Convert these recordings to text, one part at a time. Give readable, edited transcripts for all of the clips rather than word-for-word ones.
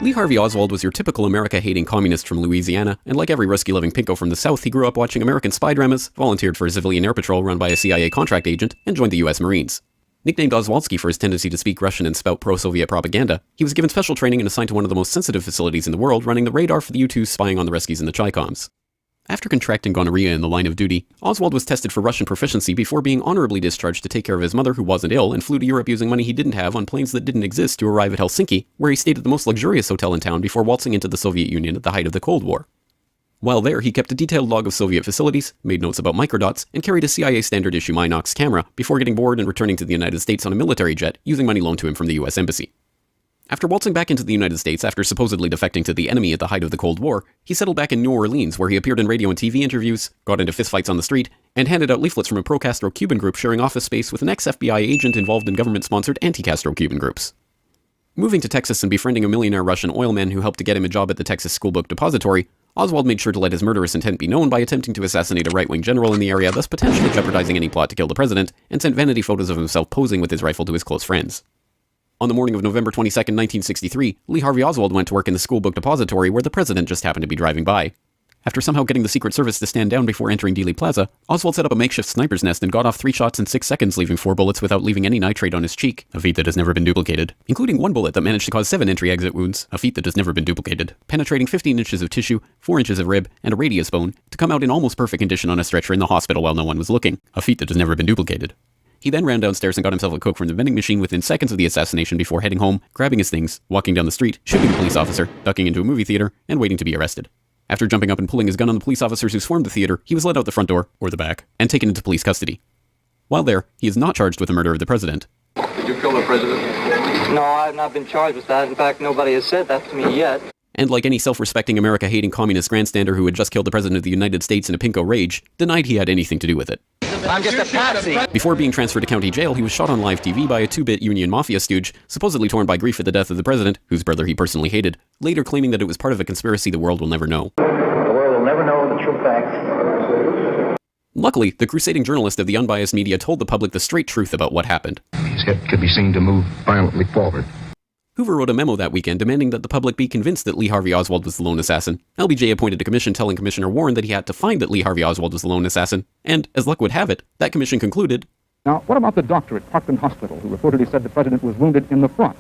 Lee Harvey Oswald was your typical America-hating communist from Louisiana, and like every risky-living pinko from the South, he grew up watching American spy dramas, volunteered for a civilian air patrol run by a CIA contract agent, and joined the US Marines. Nicknamed Oswaldsky for his tendency to speak Russian and spout pro-Soviet propaganda, he was given special training and assigned to one of the most sensitive facilities in the world, running the radar for the U-2s spying on the Ruskies and the Chi-Coms. After contracting gonorrhea in the line of duty, Oswald was tested for Russian proficiency before being honorably discharged to take care of his mother who wasn't ill and flew to Europe using money he didn't have on planes that didn't exist to arrive at Helsinki, where he stayed at the most luxurious hotel in town before waltzing into the Soviet Union at the height of the Cold War. While there, he kept a detailed log of Soviet facilities, made notes about microdots, and carried a CIA standard-issue Minox camera before getting bored and returning to the United States on a military jet using money loaned to him from the US Embassy. After waltzing back into the United States after supposedly defecting to the enemy at the height of the Cold War, he settled back in New Orleans where he appeared in radio and TV interviews, got into fistfights on the street, and handed out leaflets from a pro-Castro Cuban group sharing office space with an ex-FBI agent involved in government-sponsored anti-Castro Cuban groups. Moving to Texas and befriending a millionaire Russian oilman who helped to get him a job at the Texas Schoolbook Depository, Oswald made sure to let his murderous intent be known by attempting to assassinate a right-wing general in the area, thus potentially jeopardizing any plot to kill the president, and sent vanity photos of himself posing with his rifle to his close friends. On the morning of November 22, 1963, Lee Harvey Oswald went to work in the Schoolbook Depository where the president just happened to be driving by. After somehow getting the Secret Service to stand down before entering Dealey Plaza, Oswald set up a makeshift sniper's nest and got off 3 shots in 6 seconds, leaving 4 bullets without leaving any nitrate on his cheek, a feat that has never been duplicated, including 1 bullet that managed to cause 7 entry-exit wounds, a feat that has never been duplicated, penetrating 15 inches of tissue, 4 inches of rib, and a radius bone, to come out in almost perfect condition on a stretcher in the hospital while no one was looking, a feat that has never been duplicated. He then ran downstairs and got himself a Coke from the vending machine within seconds of the assassination before heading home, grabbing his things, walking down the street, shooting a police officer, ducking into a movie theater, and waiting to be arrested. After jumping up and pulling his gun on the police officers who swarmed the theater, he was led out the front door, or the back, and taken into police custody. While there, he is not charged with the murder of the president. Did you kill the president? No, I've not been charged with that. In fact, nobody has said that to me yet. And like any self-respecting America-hating communist grandstander who had just killed the president of the United States in a pinko rage, denied he had anything to do with it. I'm just a patsy. Before being transferred to county jail, he was shot on live TV by a 2-bit Union Mafia stooge, supposedly torn by grief at the death of the president, whose brother he personally hated, later claiming that it was part of a conspiracy the world will never know. The world will never know the true facts. Luckily, the crusading journalist of the unbiased media told the public the straight truth about what happened. His head could be seen to move violently forward. Hoover wrote a memo that weekend demanding that the public be convinced that Lee Harvey Oswald was the lone assassin. LBJ appointed a commission telling Commissioner Warren that he had to find that Lee Harvey Oswald was the lone assassin, and, as luck would have it, that commission concluded, Now, what about the doctor at Parkland Hospital who reportedly said the president was wounded in the front?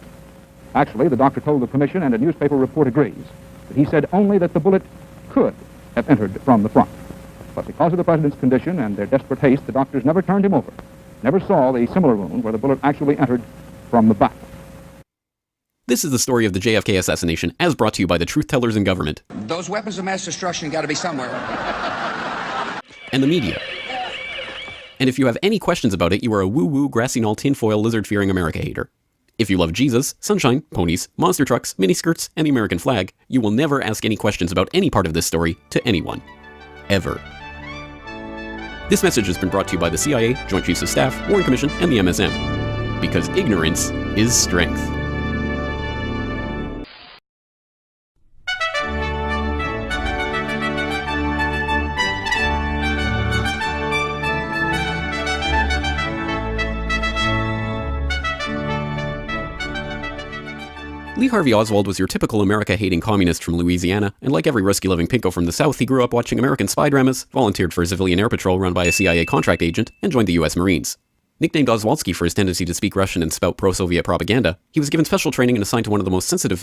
Actually, the doctor told the commission, and a newspaper report agrees, that he said only that the bullet could have entered from the front. But because of the president's condition and their desperate haste, the doctors never turned him over, never saw the similar wound where the bullet actually entered from the back. This is the story of the JFK assassination, as brought to you by the truth-tellers in government. Those weapons of mass destruction got to be somewhere. And the media. And if you have any questions about it, you are a woo-woo, grassy knoll, tinfoil, lizard-fearing America hater. If you love Jesus, sunshine, ponies, monster trucks, miniskirts, and the American flag, you will never ask any questions about any part of this story to anyone. Ever. This message has been brought to you by the CIA, Joint Chiefs of Staff, Warren Commission, and the MSM. Because ignorance is strength. Lee Harvey Oswald was your typical America-hating communist from Louisiana, and like every risky-living pinko from the South, he grew up watching American spy dramas, volunteered for a civilian air patrol run by a CIA contract agent, and joined the US Marines. Nicknamed Oswaldsky for his tendency to speak Russian and spout pro-Soviet propaganda, he was given special training and assigned to one of the most sensitive